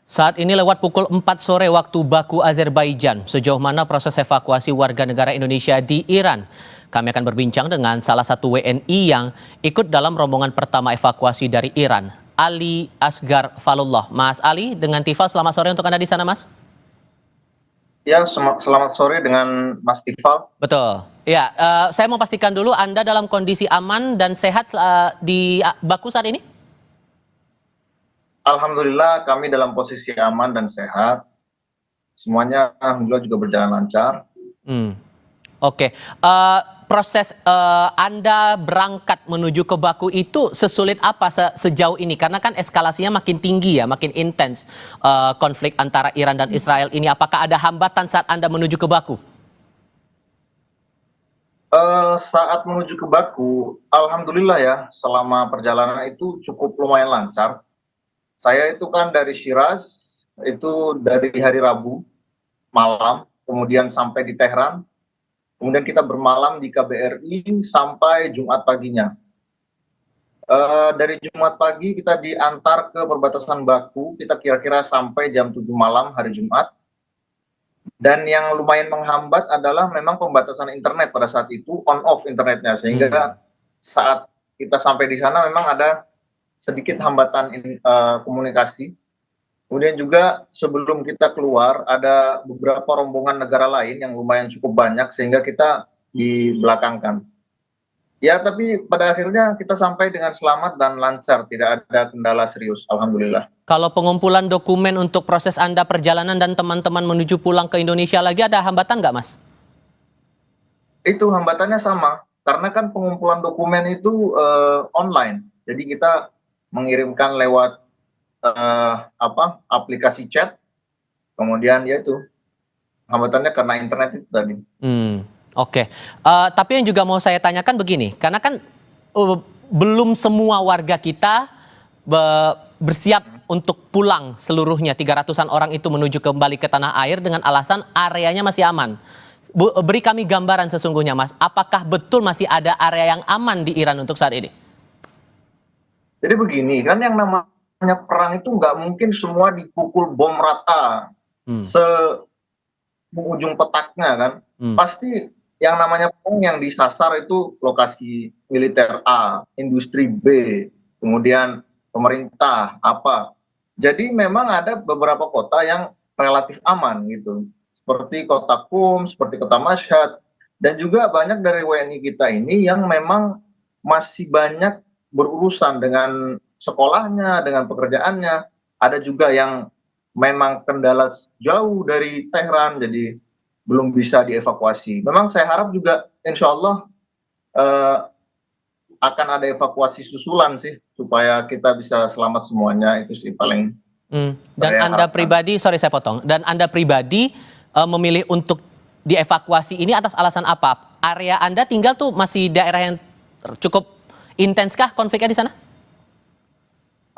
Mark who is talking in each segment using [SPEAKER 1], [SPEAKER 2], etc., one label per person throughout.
[SPEAKER 1] Saat ini lewat pukul 4 sore waktu Baku, Azerbaijan. Sejauh mana proses evakuasi warga negara Indonesia di Iran? Kami akan berbincang dengan salah satu WNI yang ikut dalam rombongan pertama evakuasi dari Iran, Ali Asgar Falullah. Mas Ali dengan Tifal, selamat sore untuk Anda di sana, Mas.
[SPEAKER 2] Ya, selamat sore dengan Mas Tifal.
[SPEAKER 1] Betul. Ya, saya mau pastikan dulu Anda dalam kondisi aman dan sehat di Baku saat ini?
[SPEAKER 2] Alhamdulillah kami dalam posisi aman dan sehat. Semuanya alhamdulillah juga berjalan lancar.
[SPEAKER 1] Oke. Proses Anda berangkat menuju ke Baku itu sesulit apa sejauh ini? Karena kan eskalasinya makin tinggi ya, makin intens konflik antara Iran dan Israel ini. Apakah ada hambatan saat Anda menuju ke Baku?
[SPEAKER 2] Saat menuju ke Baku, alhamdulillah ya, selama perjalanan itu cukup lumayan lancar. Saya itu kan dari Shiraz, itu dari hari Rabu malam, kemudian sampai di Tehran, kemudian kita bermalam di KBRI sampai Jumat paginya. Dari Jumat pagi kita diantar ke perbatasan Baku, kita kira-kira sampai jam 7 malam hari Jumat. Dan yang lumayan menghambat adalah memang pembatasan internet pada saat itu, on-off internetnya, sehingga saat kita sampai di sana memang ada sedikit hambatan komunikasi. Kemudian juga sebelum kita keluar ada beberapa rombongan negara lain yang lumayan cukup banyak sehingga kita dibelakangkan. Ya, tapi pada akhirnya kita sampai dengan selamat dan lancar, tidak ada kendala serius, alhamdulillah.
[SPEAKER 1] Kalau pengumpulan dokumen untuk proses Anda perjalanan dan teman-teman menuju pulang ke Indonesia lagi ada hambatan nggak, Mas?
[SPEAKER 2] Itu hambatannya sama, karena kan pengumpulan dokumen itu online. Jadi kita mengirimkan lewat aplikasi chat, kemudian ya itu hambatannya karena internet itu tadi.
[SPEAKER 1] Oke. Tapi yang juga mau saya tanyakan begini, karena kan belum semua warga kita bersiap untuk pulang seluruhnya, 300-an orang itu menuju kembali ke tanah air dengan alasan areanya masih aman. Beri kami gambaran sesungguhnya, Mas, apakah betul masih ada area yang aman di Iran untuk saat ini?
[SPEAKER 2] Jadi begini, kan yang namanya perang itu nggak mungkin semua dipukul bom rata ujung petaknya kan. Pasti yang namanya perang yang disasar itu lokasi militer A, industri B, kemudian pemerintah apa. Jadi memang ada beberapa kota yang relatif aman gitu, seperti kota Qum, seperti kota Mashhad, dan juga banyak dari WNI kita ini yang memang masih banyak berurusan dengan sekolahnya, dengan pekerjaannya. Ada juga yang memang kendala jauh dari Tehran, jadi belum bisa dievakuasi. Memang saya harap juga insya Allah akan ada evakuasi susulan sih, supaya kita bisa selamat semuanya, itu sih paling.
[SPEAKER 1] Dan Anda pribadi, sorry saya potong, dan Anda pribadi memilih untuk dievakuasi ini atas alasan apa? Area Anda tinggal tuh masih daerah yang cukup intenskah konfliknya di sana?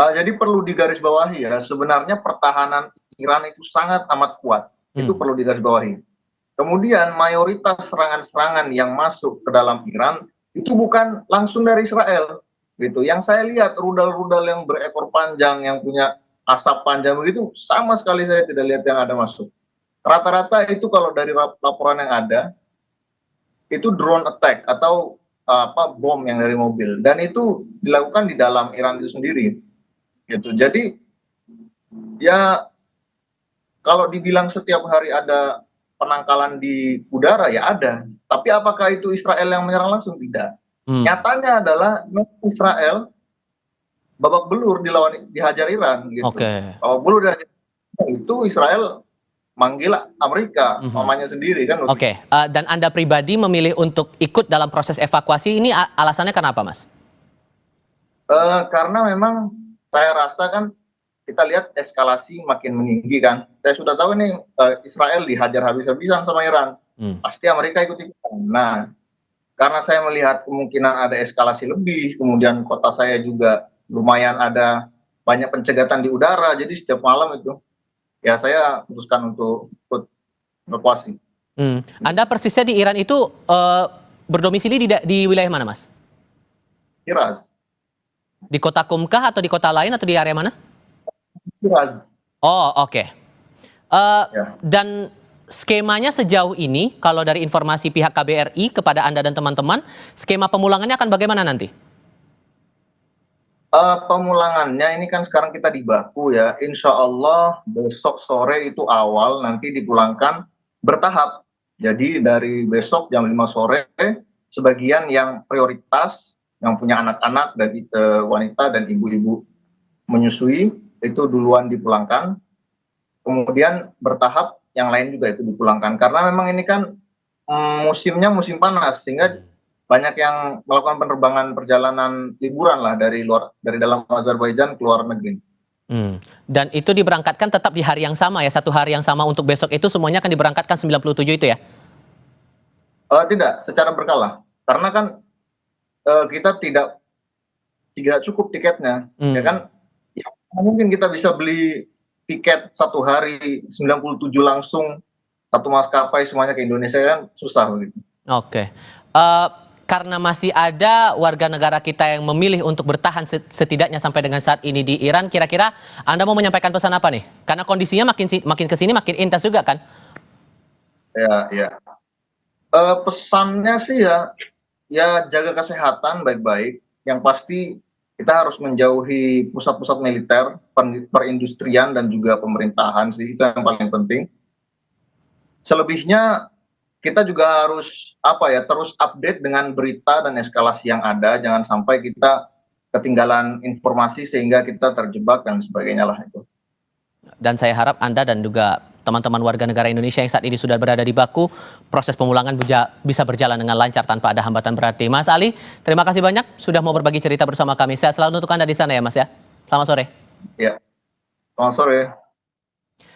[SPEAKER 2] Jadi perlu digarisbawahi ya, sebenarnya pertahanan Iran itu sangat amat kuat, itu perlu digarisbawahi. Kemudian mayoritas serangan-serangan yang masuk ke dalam Iran itu bukan langsung dari Israel, gitu. Yang saya lihat rudal-rudal yang berekor panjang, yang punya asap panjang begitu, sama sekali saya tidak lihat yang ada masuk. Rata-rata itu kalau dari laporan yang ada, itu drone attack atau bom yang dari mobil, dan itu dilakukan di dalam Iran itu sendiri, gitu. Jadi ya kalau dibilang setiap hari ada penangkalan di udara ya ada, tapi apakah itu Israel yang menyerang langsung? Tidak. Nyatanya adalah Israel babak belur dihajar Iran gitu. Babak belur dihajar itu Israel manggil Amerika, mamanya sendiri kan.
[SPEAKER 1] Dan Anda pribadi memilih untuk ikut dalam proses evakuasi ini alasannya kenapa, Mas?
[SPEAKER 2] Karena memang saya rasa kan kita lihat eskalasi makin meninggi kan. Saya sudah tahu nih Israel dihajar habis-habisan sama Iran. Pasti Amerika ikut-ikutan. Nah, karena saya melihat kemungkinan ada eskalasi lebih, kemudian kota saya juga lumayan ada banyak pencegatan di udara, jadi setiap malam itu ya saya putuskan untuk ikut evakuasi.
[SPEAKER 1] Anda persisnya di Iran itu berdomisili di wilayah mana, Mas?
[SPEAKER 2] Shiraz.
[SPEAKER 1] Di kota Qum kah atau di kota lain atau di area mana?
[SPEAKER 2] Shiraz.
[SPEAKER 1] Oh, oke.
[SPEAKER 2] Ya.
[SPEAKER 1] Dan skemanya sejauh ini, kalau dari informasi pihak KBRI kepada Anda dan teman-teman, skema pemulangannya akan bagaimana nanti?
[SPEAKER 2] Pemulangannya ini kan sekarang kita di Baku ya, insya Allah besok sore itu awal nanti dipulangkan bertahap. Jadi dari besok jam 5 sore, sebagian yang prioritas, yang punya anak-anak dan wanita dan ibu-ibu menyusui, itu duluan dipulangkan. Kemudian bertahap yang lain juga itu dipulangkan. Karena memang ini kan musimnya musim panas, sehingga banyak yang melakukan penerbangan perjalanan liburan lah dari dalam Azerbaijan ke luar negeri.
[SPEAKER 1] Dan itu diberangkatkan tetap di hari yang sama ya, satu hari yang sama untuk besok itu semuanya akan diberangkatkan 97 itu ya?
[SPEAKER 2] Tidak, secara berkala. Karena kan kita tidak cukup tiketnya, ya kan? Ya, mungkin kita bisa beli tiket satu hari 97 langsung satu maskapai semuanya ke Indonesia kan susah begitu.
[SPEAKER 1] Oke. Karena masih ada warga negara kita yang memilih untuk bertahan setidaknya sampai dengan saat ini di Iran, kira-kira Anda mau menyampaikan pesan apa nih? Karena kondisinya makin kesini makin intens juga kan?
[SPEAKER 2] Ya, ya. Pesannya sih ya jaga kesehatan baik-baik. Yang pasti kita harus menjauhi pusat-pusat militer, perindustrian dan juga pemerintahan sih, itu yang paling penting. Selebihnya kita juga harus terus update dengan berita dan eskalasi yang ada, jangan sampai kita ketinggalan informasi sehingga kita terjebak dan sebagainya lah itu.
[SPEAKER 1] Dan saya harap Anda dan juga teman-teman warga negara Indonesia yang saat ini sudah berada di Baku, proses pemulangan bisa berjalan dengan lancar tanpa ada hambatan berarti. Mas Ali, terima kasih banyak sudah mau berbagi cerita bersama kami. Sehat selalu untuk Anda di sana ya Mas ya. Selamat sore.
[SPEAKER 2] Ya, selamat sore.